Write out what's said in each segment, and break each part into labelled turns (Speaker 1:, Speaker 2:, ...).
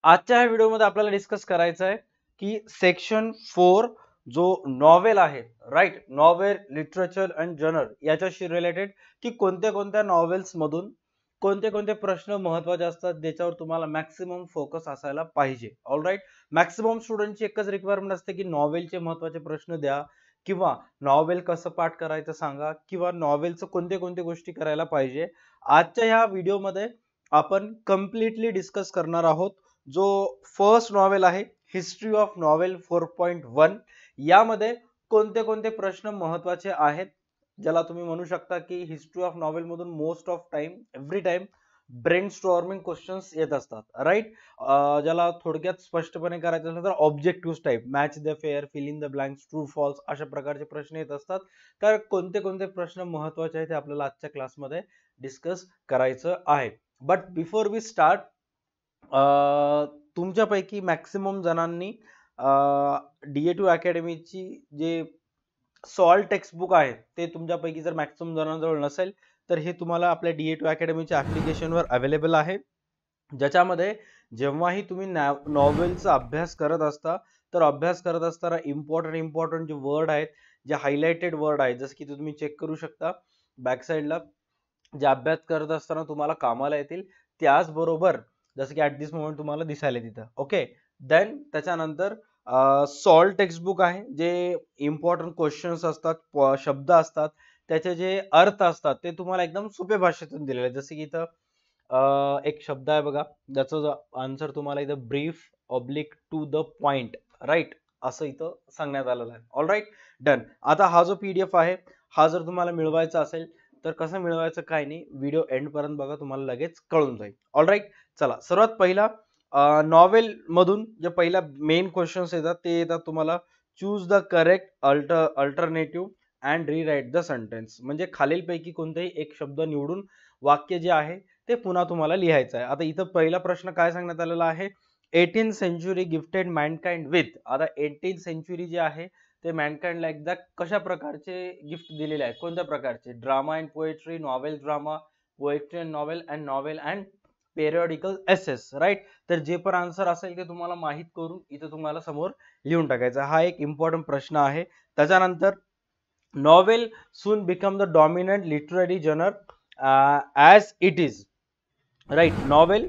Speaker 1: आजच्या ह्या व्हिडिओमध्ये आपल्याला डिस्कस करायचं आहे की सेक्शन 4 जो नॉवेल आहे, right, novel literature and journal याच्याशी रिलेटेड की कोणत्या कोणत्या नॉवेल्स मधून कोणते कोणते प्रश्न महत्वाचे असतात ज्याच्यावर तुम्हाला मॅक्सिमम फोकस असायला पाहिजे. ऑल राईट, मॅक्सिमम स्टुडंटची एकच रिक्वायरमेंट असते की नॉवेलचे महत्वाचे प्रश्न द्या किंवा नॉवेल कसं पाठ करायचं सांगा किंवा नॉवेलचं कोणते कोणते गोष्टी करायला पाहिजे. आजच्या ह्या व्हिडिओमध्ये आपण कम्प्लिटली डिस्कस करणार आहोत जो फर्स्ट नॉवेल आहे हिस्ट्री ऑफ नॉवेल 4.1. यामध्ये कोणते कोणते प्रश्न महत्वाचे आहेत ज्याला तुम्ही म्हणू शकता की हिस्ट्री ऑफ नॉवेल मधून most of time every time brain storming questions येत असतात, राईट. ज्याला थोडक्यात स्पष्टपणे करायचं असेल तर objective type, match the pair, fill in the blanks, true false अशा प्रकारचे प्रश्न येत असतात. तर कोणते कोणते प्रश्न महत्वाचे आहेत ते आपल्याला आजच्या क्लासमध्ये डिस्कस करायचं आहे. बट बिफोर वी स्टार्ट, तुमच्यापैकी मॅक्सिमम जणांनी DA2 अकॅडमीची जे सॉल्ट टेक्स्टबुक आहे ते तुमच्यापैकी जर मॅक्सिमम जणांजवळ नसेल तर हे तुम्हाला आपल्या DA2 अकॅडमीच्या ऍप्लिकेशनवर अवेलेबल आहे, ज्याच्यामध्ये जेव्हाही तुम्ही नॉवेलचा अभ्यास करत असता तर अभ्यास करत असताना इम्पॉर्टंट जे वर्ड आहेत, जे हायलाइटेड वर्ड आहेत, जसं की तुम्ही चेक करू शकता बॅक साईडला, जे अभ्यास करत असताना तुम्हाला कामाला येतील त्याचबरोबर जसं की ऍट दिस मोमेंट तुम्हाला दिसायला तिथं. ओके, देन त्याच्यानंतर सॉल्ट टेक्स्टबुक आहे, जे इम्पॉर्टंट क्वेश्चन्स असतात, शब्द असतात, त्याचे जे अर्थ असतात ते तुम्हाला एकदम सोप्या भाषेतून दिलेले आहे. जसे की इथं एक शब्द आहे बघा, ज्याचं आन्सर तुम्हाला इथं brief oblique to the point, right, असं इथं सांगण्यात आलेलं आहे. All right, done. आता हा जो PDF आहे हा जर तुम्हाला मिळवायचा असेल तर कसं मिळवायचं काय नाही, व्हिडिओ एंड पर्यंत बघा, तुम्हाला लगेच कळून जाईल. ऑल राईट, चला सर्वात पहिला नॉवेल मधून जे पहिला मेन क्वेश्चन्स येतात ते येतात तुम्हाला, choose the correct alternative and rewrite the sentence. म्हणजे खालीलपैकी कोणतेही एक शब्द निवडून वाक्य जे आहे ते पुन्हा तुम्हाला लिहायचं आहे. आता इथं पहिला प्रश्न काय सांगण्यात आलेला आहे, 18th century gifted Mankind with. आता 18th सेंचुरी जे आहे ते मॅनकाइंडला एकदा कशा प्रकारचे गिफ्ट दिलेले आहेत, कोणत्या प्रकारचे, drama and poetry, novel drama, poetry and novel and novel and periodical essays, right. तर जे पण आन्सर असेल ते तुम्हाला माहित करून इथं तुम्हाला समोर लिहून टाकायचा. हा एक इम्पॉर्टंट प्रश्न आहे. त्याच्यानंतर novel soon become the dominant literary genre as it is, right. Novel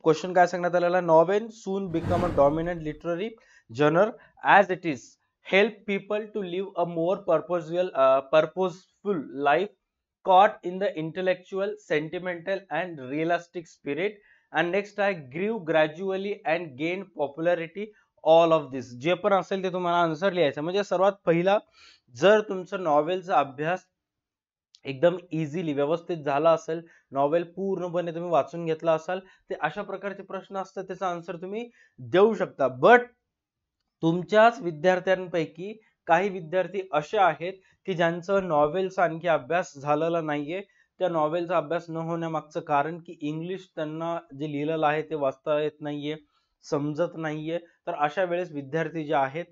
Speaker 1: question काय सांगण्यात आलेला, novel soon become a dominant literary genre as it is help people to live a more purposeful life caught in the intellectual, sentimental and realistic spirit. And next I grew gradually and gained popularity. all of this जे पण असेल ते तुम्हाला answer लिहायचं. म्हणजे सर्वात पहिला जर तुमचं नॉवेलचा अभ्यास एकदम इझिली व्यवस्थित झाला असेल, नॉवेल पूर्णपणे तुम्ही वाचून घेतला असाल, ते अशा प्रकारचे प्रश्न असतात त्याचा आन्सर तुम्ही देऊ शकता. बट तुमच्याच विद्यार्थ्यांपैकी काही विद्यार्थी असे आहेत की ज्यांचं नॉवेलचा आणखी अभ्यास झालेला नाहीये. त्या नॉवेलचा अभ्यास न होण्यामागचं कारण की इंग्लिश त्यांना जे लिहिलेलं आहे ते वाचता येत नाहीये, समजत नाहीये. तर अशा वेळेस विद्यार्थी जे आहेत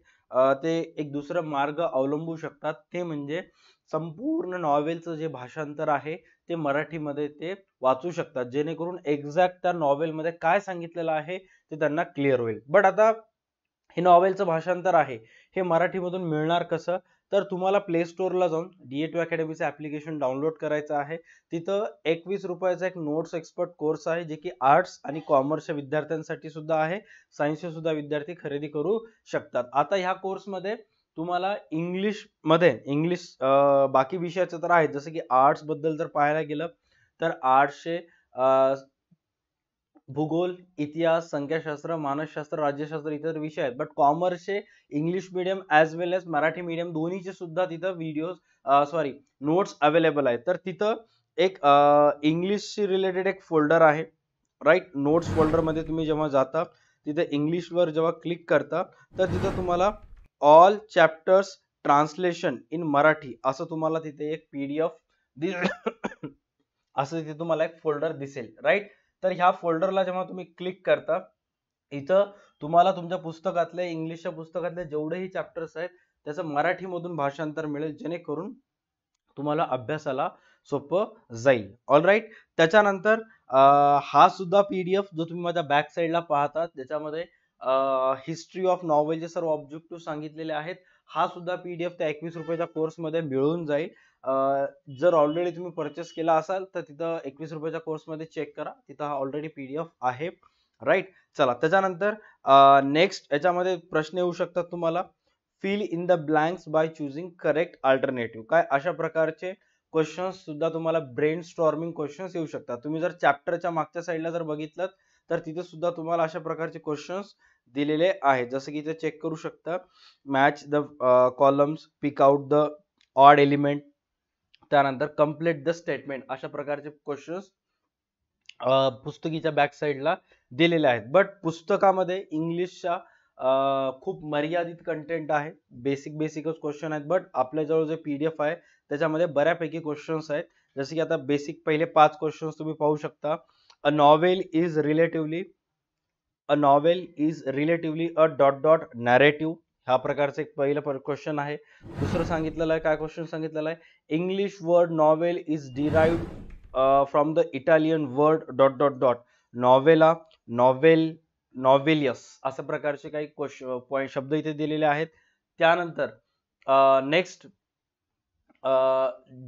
Speaker 1: ते एक दुसरा मार्ग अवलंबू शकतात, ते म्हणजे संपूर्ण नॉवेलचं जे भाषांतर आहे ते मराठीमध्ये ते वाचू शकतात, जेणेकरून एक्झॅक्ट त्या नॉवेलमध्ये काय सांगितलेलं आहे ते त्यांना क्लिअर होईल. बट आता हे नॉवेलचं भाषांतर आहे हे मराठीमधून मिळणार कसं, तर तुम्हाला प्ले स्टोअरला जाऊन DA2 अकॅडमीचं ऍप्लिकेशन डाउनलोड करायचं आहे. तिथं 21 रुपयाचा एक नोट्स एक्सपर्ट कोर्स आहे, जे की आर्ट्स आणि कॉमर्सच्या विद्यार्थ्यांसाठी सुद्धा आहे, सायन्सचे सुद्धा विद्यार्थी खरेदी करू शकतात. आता ह्या कोर्समध्ये तुम्हाला इंग्लिश बाकी विषयाचं तर आहे, जसं की आर्ट्स बद्दल जर पाहायला गेलं तर आर्ट्सचे भूगोल, इतिहास, संख्याशास्त्र, मानसशास्त्र, राज्यशास्त्र इतर विषय आहेत. बट कॉमर्सचे इंग्लिश मीडियम ॲज वेल एज मराठी मीडियम दोन्हीचे सुद्धा तिथं नोट्स अवेलेबल आहेत. तर तिथं एक इंग्लिशशी रिलेटेड एक फोल्डर आहे, राईट. नोट्स फोल्डरमध्ये तुम्ही जेव्हा जाता तिथे इंग्लिशवर जेव्हा क्लिक करता तर तिथं तुम्हाला all chapters translation in Marathi असं तुम्हाला तिथे एक PDF असं तिथे तुम्हाला एक फोल्डर दिसेल, राईट. तर ह्या फोल्डरला जेव्हा तुम्ही क्लिक करता इथं तुम्हाला तुमच्या पुस्तकातले, इंग्लिशच्या पुस्तकातले जेवढेही चॅप्टर्स आहेत त्याचं मराठीमधून भाषांतर मिळेल, जेणेकरून तुम्हाला अभ्यासाला सोपं जाईल. All right. त्याच्यानंतर हा सुद्धा PDF जो तुम्ही माझ्या बॅक साईडला पाहतात ज्याच्यामध्ये हिस्ट्री ऑफ नॉवेलचे सर्व ऑब्जेक्टिव्ह सांगितलेले आहेत. हा सुद्धा PDF त्या 21 रुपयाच्या कोर्समध्ये मिळून जाईल. जर ऑलरेडी तुम्ही परचेस केला असाल तर तिथं 21 रुपयाच्या कोर्समध्ये चेक करा, तिथं हा ऑलरेडी PDF आहे. राईट. चला त्याच्यानंतर नेक्स्ट याच्यामध्ये प्रश्न येऊ शकतात तुम्हाला. Fill in the blanks by choosing correct alternative. काय अशा प्रकारचे क्वेश्चन्स सुद्धा तुम्हाला ब्रेन स्टॉर्मिंग क्वेश्चन्स येऊ शकतात. तुम्ही जर चॅप्टरच्या मागच्या साईडला जर बघितलं तर तिथे सुद्धा तुम्हाला अशा प्रकारचे क्वेश्चन्स दिलेले आहेत. जसं की इथे चेक करू शकता. Match the columns, pick out the odd element, त्यानंतर कम्प्लीट द स्टेटमेंट, अशा प्रकारचे क्वेश्चन्स पुस्तकीच्या बॅक साईडला दिलेले आहेत. बट पुस्तकामध्ये इंग्लिशच्या खूप मर्यादित कंटेंट आहे. बेसिकच क्वेश्चन आहेत. बट आपल्याजवळ जे PDF आहे त्याच्यामध्ये बऱ्यापैकी क्वेश्चन्स आहेत. जसे की आता बेसिक पहिले 5 क्वेश्चन्स तुम्ही पाहू शकता. अ novel is relatively a dot dot narrative, ह्या प्रकारचं एक पहिलं क्वेश्चन आहे. दुसरं सांगितलेलं आहे, काय क्वेश्चन सांगितलेलं आहे, English word novel is derived from the Italian word dot dot dot novella, novellus, अशा प्रकारचे काही क्वेश्चन शब्द इथे दिलेले आहेत. त्यानंतर next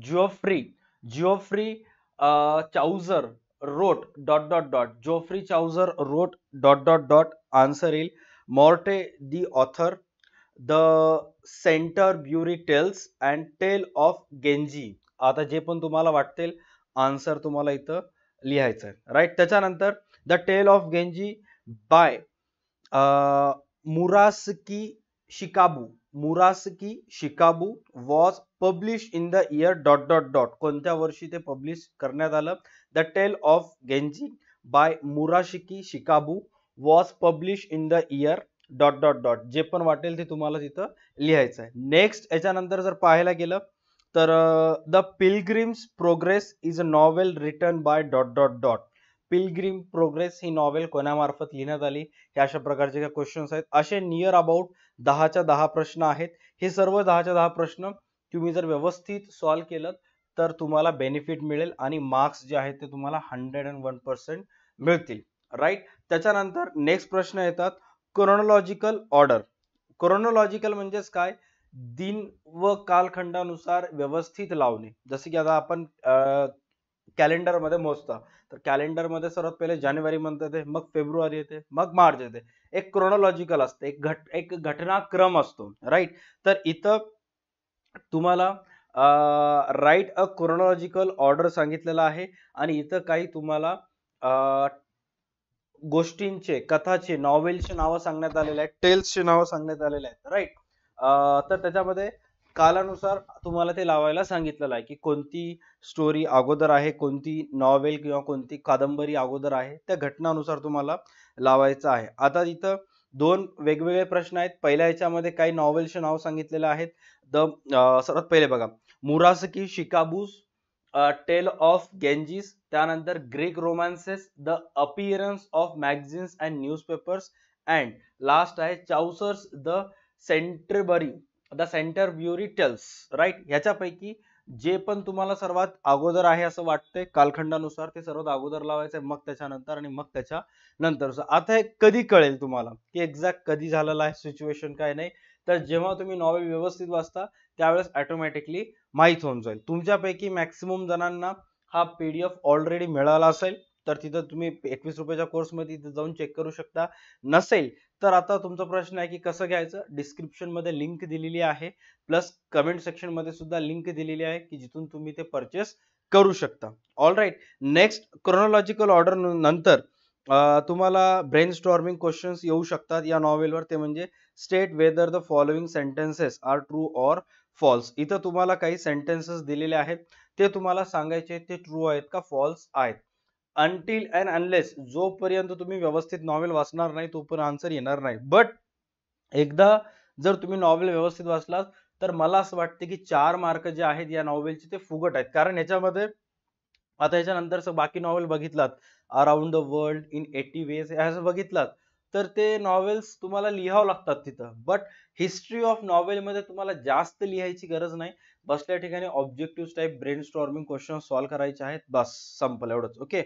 Speaker 1: Geoffrey Chaucer wrote dot dot dot, Geoffrey Chaucer wrote dot dot dot, answer येईल Morte the author, the Canterbury Tales and Tale of Genji. आता जे पण तुम्हाला वाटतील आन्सर तुम्हाला इथं लिहायचं आहे. राईट. त्याच्यानंतर the Tale of Genji by Murasaki Shikibu was publish in the year dot dot dot, कोणत्या वर्षी ते पब्लिश करण्यात आलं. The Tale of Genji by Murasaki Shikibu was publish in the year dot dot dot, जे पण वाटेल ते तुम्हाला तिथं लिहायचं आहे. नेक्स्ट याच्यानंतर जर पाहायला गेलं तर the Pilgrim's Progress is a novel written by dot dot dot, Pilgrim Progress ही नॉवेल कोणामार्फत लिहिण्यात आली, हे अशा प्रकारचे काही क्वेश्चन्स आहेत. असे नियर अबाउट 10च्या 10 प्रश्न आहेत. हे सर्व 10च्या 10 प्रश्न तुम्ही जर व्यवस्थित सॉल्व्ह केलं तर तुम्हाला बेनिफिट मिळेल आणि मार्क्स जे आहेत ते तुम्हाला 101% मिळतील. राईट. त्याच्यानंतर नेक्स्ट प्रश्न येतात क्रोनॉलॉजिकल ऑर्डर. क्रोनॉलॉजिकल म्हणजेच काय, दिन व कालखंडानुसार व्यवस्थित लावणे. जसे की आता आपण कॅलेंडर मध्ये मोजता, तर कॅलेंडर मध्ये सर्वात पहिले जानेवारी मंथ येते, मग फेब्रुवारी येते, मग मार्च येते. एक क्रोनॉलॉजिकल असते, एक घटनाक्रम असतो. राईट. तर इथं तुम्हाला राईट अ क्रोनॉलॉजिकल ऑर्डर सांगितलेला आहे आणि इथं काही तुम्हाला गोष्टींचे, कथाचे, नॉवेलचे नावं सांगण्यात आलेले आहेत, टेल्सचे नावं सांगण्यात आलेले आहेत. राईट. तर त्याच्यामध्ये कालानुसार तुम्हाला ते लावायला सांगितलेलं आहे की कोणती स्टोरी अगोदर आहे, कोणती नॉवेल किंवा कोणती कादंबरी अगोदर आहे, त्या घटनानुसार तुम्हाला लावायचं आहे. आता इथं 2 वेगवेगळे प्रश्न आहेत. पहिल्या याच्यामध्ये काही नॉवेलचे नाव सांगितलेले आहेत. सर्वात पहिले बघा, मुरासकी शिकाबूस, टेल ऑफ गेंजीस, त्यानंतर Greek romances, the appearance of magazines and newspapers, and last आहे Chaucer's the Canterbury Tales. Right. ह्याच्यापैकी जे पण तुम्हाला सर्वात अगोदर आहे असं वाटतंय कालखंडानुसार ते सर्वात अगोदर लावायचंय, मग त्याच्यानंतर आणि मग त्याच्या नंतर. आता हे कधी कळेल तुम्हाला की एक्झॅक्ट कधी झालेलं आहे सिच्युएशन, काय नाही, तर जेव्हा तुम्ही नॉवेल व्यवस्थित वाचता त्यावेळेस ऑटोमॅटिकली माहित होऊन जाईल. तुमच्यापैकी मॅक्सिमम जणांना हा PDF ऑलरेडी मिळाला असेल तर तिथं तुम्ही 21 रुपयाच्या कोर्समध्ये तिथे जाऊन चेक करू शकता. नसेल तर आता तुमचा प्रश्न आहे की कसं घ्यायचं. डिस्क्रिप्शन मध्ये लिंक दिलेली आहे, प्लस कमेंट सेक्शन मध्ये सुद्धा लिंक दिलेली आहे की जिथून तुम्ही ते परचेस करू शकता. All right. Next chronological order नंतर तुम्हाला ब्रेन स्टॉर्मिंग क्वेश्चन्स येऊ शकतात या नॉवेलवर. ते म्हणजे state whether the following sentences are true or false. इथं तुम्हाला काही सेंटेन्सेस दिलेले आहेत, ते तुम्हाला सांगायचे ते ट्रू आहेत का फॉल्स आहेत. अनटिल अँड अनलेस, जोपर्यंत तुम्ही व्यवस्थित नॉवेल वाचणार नाही तोपर्यंत आन्सर येणार नाही. बट एकदा जर तुम्ही नॉवेल व्यवस्थित वाचलात तर मला असं वाटतं की 4 मार्क जे आहेत या नॉवेलचे ते फुकट आहेत. कारण याच्यामध्ये आता याच्यानंतर बाकी नॉवेल बघितलात, around the world in 80 days असं बघितलात तर ते नॉवेल्स तुम्हाला लिहावं लागतात तिथं. बट हिस्ट्री ऑफ नॉवेल मध्ये तुम्हाला जास्त लिहायची गरज नाही. बसल्या ठिकाणी objective type brain storming question solve करायचे आहेत, बस संपलं एवढंच. ओके,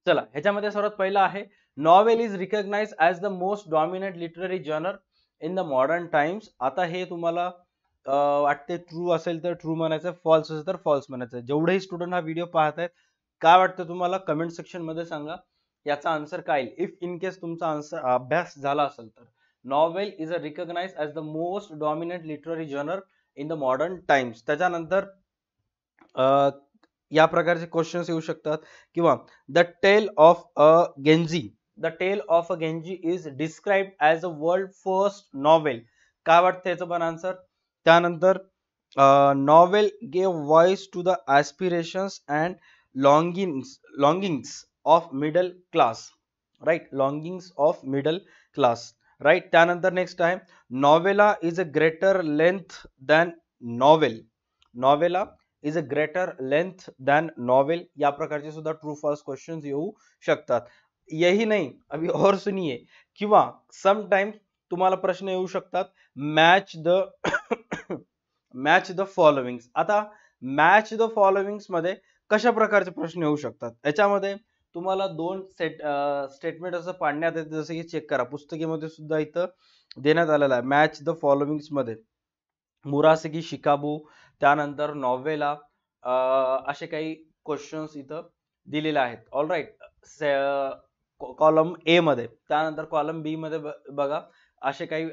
Speaker 1: चला ह्याच्यामध्ये सर्वात पहिला आहे novel is recognise as the most dominant literary genre in the modern times. आता हे तुम्हाला वाटते ट्रू असेल तर ट्रू म्हणायचं, फॉल्स असेल तर फॉल्स म्हणायचं. जेवढेही स्टुडंट हा व्हिडिओ पाहत आहेत, काय वाटतं तुम्हाला कमेंट सेक्शन मध्ये सांगा, याचा आन्सर काय येईल. इफ इन केस तुमचा आन्सर अभ्यास झाला असेल तर novel is a recognise as the most dominant literary genre in the modern times. त्याच्यानंतर या प्रकारचे क्वेश्चन्स येऊ शकतात, किंवा the Tale of a Genji, the Tale of a Genji is described as a world first novel. काय वाटतं याचं पण आन्सर. त्यानंतर novel gave voice to the aspirations and longings of middle class, right, longings of middle class, right. त्यानंतर next आहे novella is a greater length than novel, novella is a greater length than novel. या प्रकारचे सुद्धा true false question येऊ शकतात. यही नाही, अभी और सुनिए, किंवा समटाइम्स तुम्हाला प्रश्न येऊ शकतात match the match the followings. आता मॅच द फॉलोविंग्स मध्ये कशा प्रकारचे प्रश्न येऊ शकतात, याच्यामध्ये तुम्हाला दोन स्टेटमेंट असं पाडण्यात येते, जसं की चेक करा पुस्तकीमध्ये सुद्धा इथं देण्यात आलेलं आहे. मॅच द फॉलोविंग्स मध्ये मुरासगी शिकाबू, त्यानंतर नॉवेला, असे काही क्वेश्चन्स इथं दिलेले आहेत. ऑल राईट, कॉलम ए मध्ये. त्यानंतर कॉलम बी मध्ये बघा असे काही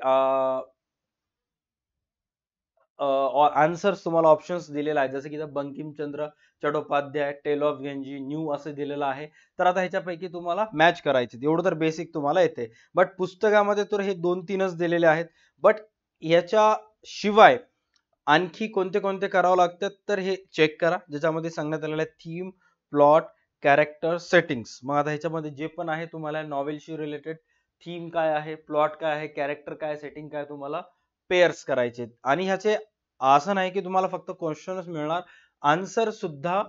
Speaker 1: आन्सर्स तुम्हाला ऑप्शन्स दिलेले आहेत, जसं की Bankimchandra Chattopadhyay, tale of Genji, new असं दिलेलं आहे. तर आता ह्याच्यापैकी तुम्हाला मॅच करायचे, एवढं तर बेसिक तुम्हाला येते. बट पुस्तकामध्ये तर हे 2-3च दिलेले आहेत. बट याच्या शिवाय आणखी कोणते कोणते करावं लागतात तर हे चेक करा, ज्याच्यामध्ये सांगण्यात आलेलं आहे थीम, प्लॉट, कॅरेक्टर, सेटिंग्स. मग आता ह्याच्यामध्ये जे पण आहे तुम्हाला नॉवेलशी रिलेटेड थीम काय आहे, प्लॉट काय आहे, कॅरेक्टर काय, सेटिंग काय, तुम्हाला पेअर्स करायचे. आणि ह्याचे असं नाही की तुम्हाला फक्त क्वेश्चनच मिळणार, आन्सर सुद्धा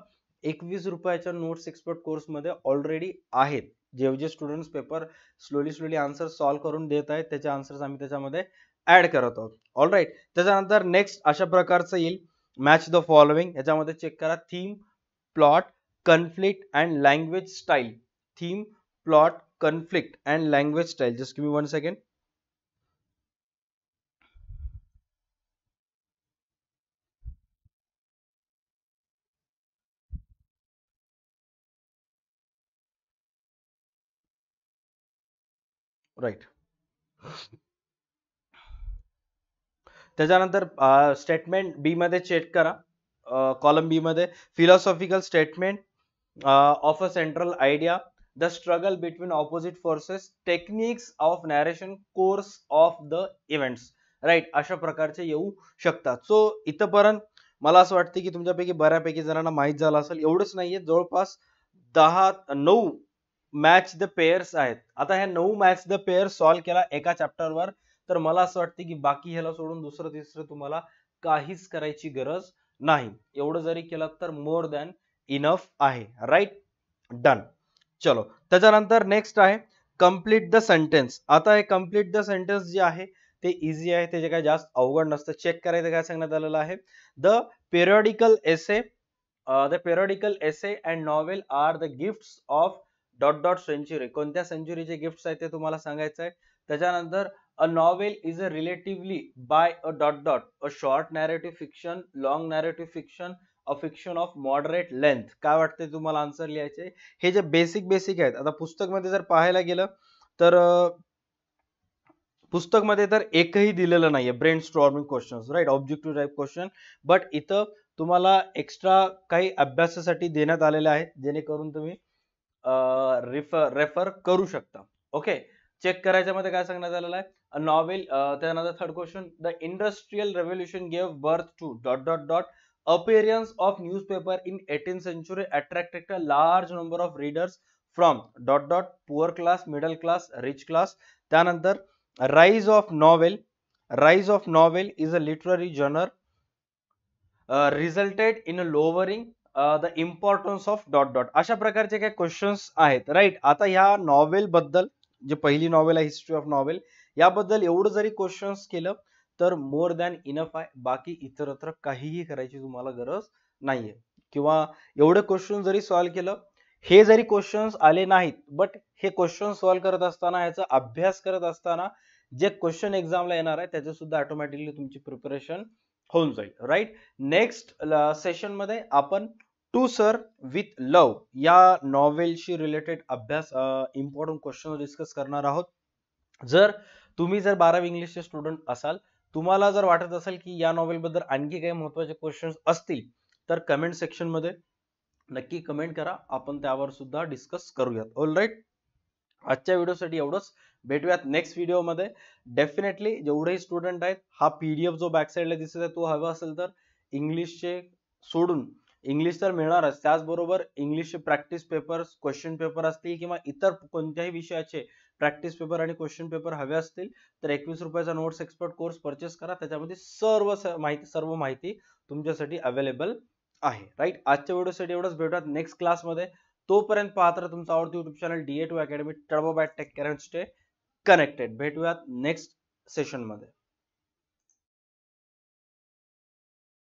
Speaker 1: 21 रुपयाच्या नोट्स एक्सपर्ट कोर्स मध्ये ऑलरेडी आहेत. जे जे students paper slowly answer solve करून देत आहेत, त्याचे आन्सर्स आम्ही त्याच्यामध्ये ऍड करत आहोत. All right. त्याच्यानंतर नेक्स्ट अशा प्रकारचं येईल मॅच द फॉलोइंग. याच्यामध्ये चेक करा theme, plot, conflict and language style. Theme, plot, conflict and language style. Just give me 1 second. Right. त्याच्यानंतर स्टेटमेंट बी मध्ये चेक करा, कॉलम बी मध्ये philosophical statement of a central idea, the struggle between opposite forces, techniques of narration, course of the events. Right, अशा प्रकारचे येऊ शकतात. So इथंपर्यंत मला असं वाटतं की तुमच्यापैकी बऱ्यापैकी जणांना माहीत झालं असेल. एवढंच नाहीये, जवळपास 9 मॅच द पेअर्स आहेत. आता ह्या 9 मॅच द पेअर सॉल्व्ह केला एका चॅप्टरवर, तर मला असं वाटतं की बाकी ह्याला सोडून दुसरं तिसरं तुम्हाला काहीच करायची गरज नाही. एवढं जरी केलं तर मोर दॅन इनफ आहे. Right, done. चलो, त्याच्यानंतर नेक्स्ट आहे कम्प्लीट द सेंटेन्स. आता हे कम्प्लीट द सेंटेन्स जे आहे ते इझी आहे, त्याचे काय जास्त अवघड नसतं. चेक करायचं काय सांगण्यात आलेलं आहे, the periodical essay, the periodical essay and novel are the gifts of dot dot century. कोणत्या सेंचुरीचे गिफ्ट्स आहेत ते तुम्हाला सांगायचं आहे. त्याच्यानंतर a novel is a relatively by a dot dot a short narrative fiction, long narrative fiction, a fiction of moderate length. काय वाटते तुम्हाला आन्सर लिहायचे. हे जे बेसिक आहेत, आता पुस्तक मध्ये जर पाहायला गेलं तर पुस्तक मध्ये तर एकही दिलेलं नाहीये brain storming questions, right, objective type question. But इथं तुम्हाला एक्स्ट्रा काही अभ्यासासाठी देण्यात आलेले आहेत, जेणेकरून तुम्ही रेफर करू शकता. ओके, चेक करायच्या मध्ये काय सांगण्यात आलेलं आहे, अ नॉवेल. त्यानंतर third question, the industrial revolution gave birth to dot dot dot appearance of newspaper in 18th century attracted a large number of readers from dot dot poor class, middle class, rich class. त्यानंतर rise of novel is a literary genre resulted in a lowering the importance of dot dot. अशा प्रकारचे काही questions आहेत. Right, आता ह्या novel बद्दल, जे पहिली नॉवेल आहे हिस्ट्री ऑफ नॉवेल, याबद्दल एवढं जरी क्वेश्चन्स केलं तर मोर दॅन इनफ आहे. बाकी इतरत्र काहीही करायची तुम्हाला गरज नाहीये. किंवा एवढे क्वेश्चन जरी सॉल्व्ह केलं, हे जरी क्वेश्चन्स आले नाहीत, बट हे क्वेश्चन सॉल्व्ह करत असताना, याचा अभ्यास करत असताना जे क्वेश्चन एक्झामला येणार आहे त्याचे सुद्धा ऑटोमॅटिकली तुमची प्रिपरेशन होऊन जाईल. राईट. नेक्स्ट सेशन मध्ये आपण टू सर विथ लव या नॉवेलशी रिलेटेड अभ्यास, इम्पॉर्टंट क्वेश्चन डिस्कस करणार आहोत. जर तुम्ही 12वी इंग्लिशचे स्टुडंट असाल, तुम्हाला जर वाटत असेल की या नॉवेल बद्दल आणखी काही महत्त्वाचे क्वेश्चन्स असतील, तर कमेंट सेक्शन मध्ये नक्की कमेंट करा, आपण त्यावर सुद्धा डिस्कस करूयात. All right. आजच्या व्हिडिओसाठी एवढंच. भेटूयात नेक्स्ट व्हिडिओमध्ये. डेफिनेटली जेवढेही स्टुडंट आहेत, हा PDF जो बॅक साईडला दिसत आहे तो हवा असेल तर इंग्लिशचे सोडून, इंग्लिश तर मिळणारच, त्याचबरोबर इंग्लिशचे प्रॅक्टिस पेपर्स, क्वेश्चन पेपर असतील किंवा इतर कोणत्याही विषयाचे प्रॅक्टिस पेपर आणि क्वेश्चन पेपर हवे असतील तर 21 रुपयाचा नोट्स एक्सपर्ट कोर्स परचेस करा. त्याच्यामध्ये सर्व माहिती तुमच्यासाठी अवेलेबल आहे. राईट. आजच्या व्हिडिओसाठी एवढंच. भेटूयात नेक्स्ट क्लासमध्ये. तोपर्यंत पाहत राहा तुमचं आवडतं युट्यूब चॅनल DA2 अकॅडमी. टर्बो बॅट take care and stay connected. भेटूयात नेक्स्ट सेशन मध्ये.